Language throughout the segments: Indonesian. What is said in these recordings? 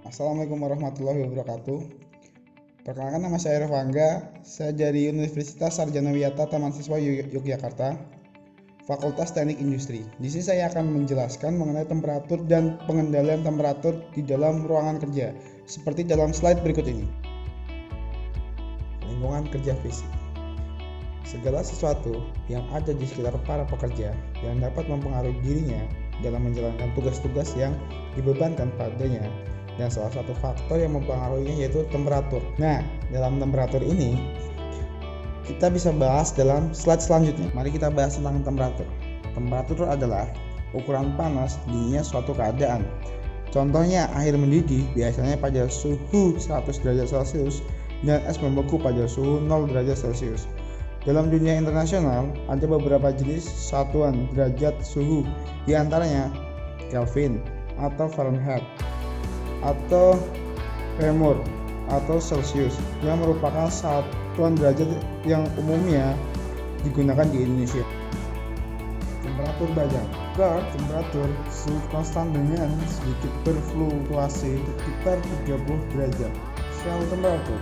Assalamualaikum warahmatullahi wabarakatuh. Perkenalkan, nama saya Ervangga. Saya dari Universitas Sarjana Wiyata Taman Siswa Yogyakarta, Fakultas Teknik Industri. Di sini saya akan menjelaskan mengenai temperatur dan pengendalian temperatur di dalam ruangan kerja, seperti dalam slide berikut ini. Lingkungan kerja fisik. Segala sesuatu yang ada di sekitar para pekerja yang dapat mempengaruhi dirinya dalam menjalankan tugas-tugas yang dibebankan padanya, dan salah satu faktor yang mempengaruhinya yaitu temperatur. Nah, dalam temperatur ini kita bisa bahas dalam slide selanjutnya. Mari kita bahas tentang temperatur. Temperatur adalah ukuran panas dinginnya suatu keadaan. Contohnya, air mendidih biasanya pada suhu 100 derajat Celcius dan es membeku pada suhu 0 derajat Celcius. Dalam dunia internasional, ada beberapa jenis satuan derajat suhu, di antaranya Kelvin atau Fahrenheit, atau Reaumur atau Celsius, yang merupakan satuan derajat yang umumnya digunakan di Indonesia. Temperatur badan. Temperatur suhu konstan dengan sedikit berfluktuasi sekitar 30 derajat. Sel temperatur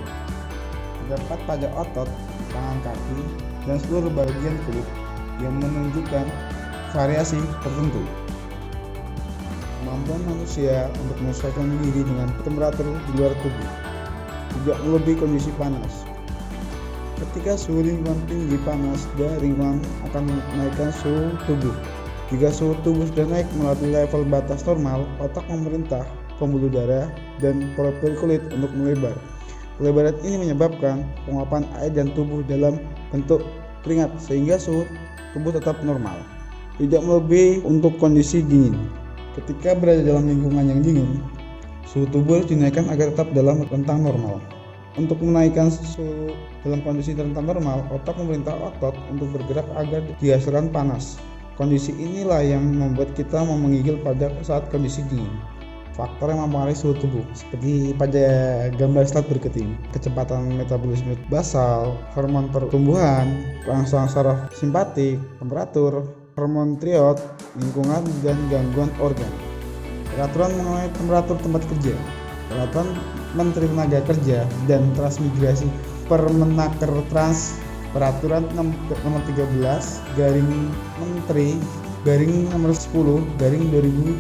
terdapat pada otot, tangan kaki, dan seluruh bagian kulit yang menunjukkan variasi tertentu. Kemampuan manusia untuk menyesuaikan diri dengan temperatur di luar tubuh, tidak melebihi kondisi panas. Ketika suhu lingkungan tinggi panas, lingkungan akan menaikkan suhu tubuh. Jika suhu tubuh sudah naik melewati level batas normal, otak memerintah pembuluh darah dan pori-pori kulit untuk melebar. Pelebaran ini menyebabkan penguapan air dan tubuh dalam bentuk keringat, sehingga suhu tubuh tetap normal, tidak melebihi untuk kondisi dingin. Ketika berada dalam lingkungan yang dingin, suhu tubuh harus dinaikkan agar tetap dalam rentang normal. Untuk menaikkan suhu dalam kondisi rentang normal, otak memerintah otot untuk bergerak agar dihasilkan panas. Kondisi inilah yang membuat kita mau menggigil pada saat kondisi dingin. Faktor yang mempengaruhi suhu tubuh seperti pada gambar slide berikut ini: kecepatan metabolisme basal, hormon pertumbuhan, rangsang saraf simpatik, temperatur, hormon tiroid, lingkungan, dan gangguan organ. Peraturan mengenai temperatur tempat kerja. Peraturan Menteri Tenaga Kerja dan Transmigrasi Permenaker Trans Peraturan nomor 13 Menteri nomor 10 2011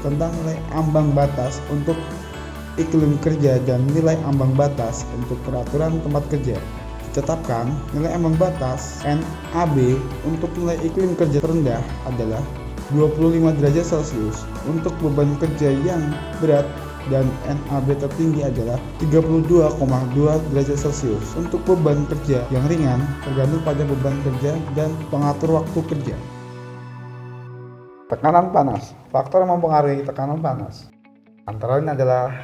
tentang nilai ambang batas untuk iklim kerja dan nilai ambang batas untuk peraturan tempat kerja. Ditetapkan nilai ambang batas NAB untuk nilai iklim kerja terendah adalah 25 derajat Celcius untuk beban kerja yang berat, dan NAB tertinggi adalah 32,2 derajat Celcius untuk beban kerja yang ringan, tergantung pada beban kerja dan pengatur waktu kerja. Tekanan panas. Faktor yang mempengaruhi tekanan panas antara lain adalah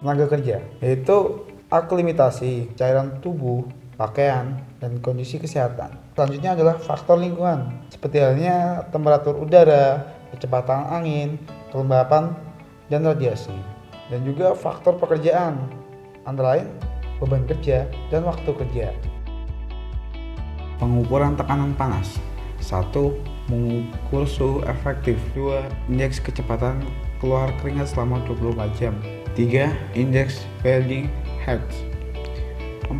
tenaga kerja, yaitu aklimatasi cairan tubuh, pakaian, dan kondisi kesehatan. Selanjutnya adalah faktor lingkungan, seperti halnya temperatur udara, kecepatan angin, kelembapan, dan radiasi. Dan juga faktor pekerjaan, antara lain beban kerja dan waktu kerja. Pengukuran tekanan panas. 1. Mengukur suhu efektif. 2. Indeks kecepatan keluar keringat selama 24 jam. 3. Indeks boiling heat. 4.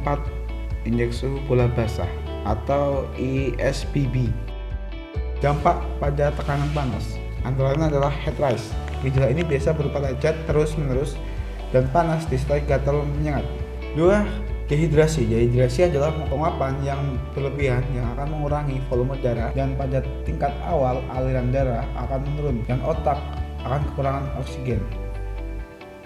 Indeks suhu bola basah atau ISBB. Dampak pada tekanan panas antara lain adalah heat rise. Gejala ini biasa berupa lecet terus-menerus dan panas disertai gatal menyengat. 2. Dehidrasi. Dehidrasi adalah penguapan yang berlebihan yang akan mengurangi volume darah, dan pada tingkat awal aliran darah akan menurun dan otak akan kekurangan oksigen.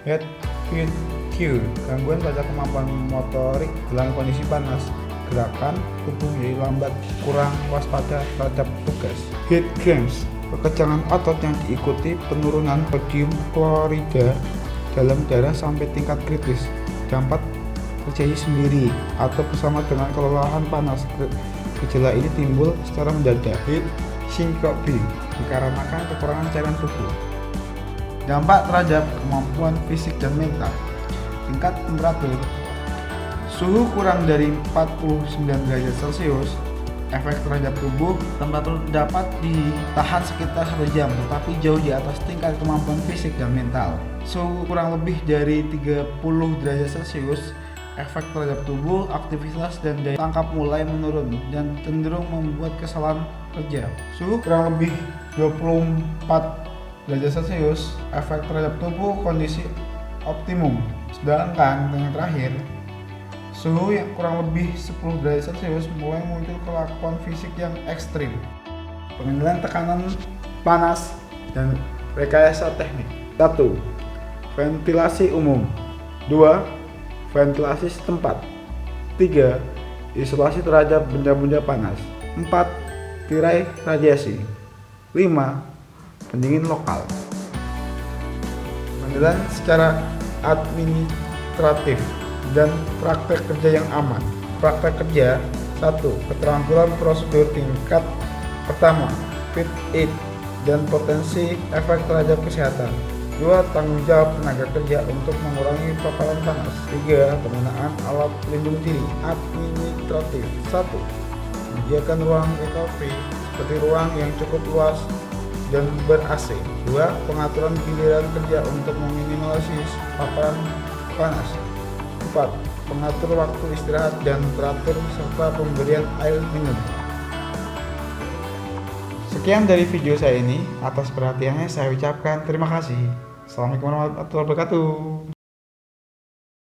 Heat fatigue. Gangguan pada kemampuan motorik dalam kondisi panas. Gerakan tubuh menjadi lambat, kurang waspada terhadap tugas. Heat cramps. Kekejangan otot yang diikuti penurunan sodium klorida dalam darah sampai tingkat kritis, dapat terjadi sendiri atau bersama dengan kelelahan panas. Gejala ini timbul secara mendadak. Heat syncope dikarenakan kekurangan cairan tubuh. Dampak terhadap kemampuan fisik dan mental. Tingkat temperatur. Suhu kurang dari 49 derajat Celcius Efek terhadap tubuh, temperatur dapat ditahan sekitar 1 jam, tetapi jauh di atas tingkat kemampuan fisik dan mental. Suhu kurang lebih dari 30 derajat Celcius, efek terhadap tubuh, aktivitas, dan daya tangkap mulai menurun dan cenderung membuat kesalahan kerja. Suhu kurang lebih 24 derajat Celcius, efek terhadap tubuh, kondisi optimum. Sedangkan yang terakhir, suhu yang kurang lebih 10 derajat Celcius mulai muncul kelakuan fisik yang ekstrim. Pengendalian tekanan panas dan rekayasa teknik. 1. Ventilasi umum. 2. Ventilasi setempat. 3. Isolasi terhadap benda-benda panas. 4. Tirai radiasi. 5. Pendingin lokal. Pengendalian secara administratif dan praktek kerja yang aman. Praktek kerja. 1. Keterampilan prosedur tingkat pertama, fit it, dan potensi efek terhadap kesehatan. 2. Tanggung jawab tenaga kerja untuk mengurangi paparan panas. 3. Penggunaan alat pelindung diri administratif. 1. Menyediakan ruang recovery seperti ruang yang cukup luas dan ber-AC. 2. Pengaturan giliran kerja untuk meminimalisasi paparan panas. 4. Mengatur waktu istirahat dan teratur serta pemberian air minum. Sekian dari video saya ini. Atas perhatiannya saya ucapkan terima kasih. Assalamualaikum warahmatullahi wabarakatuh.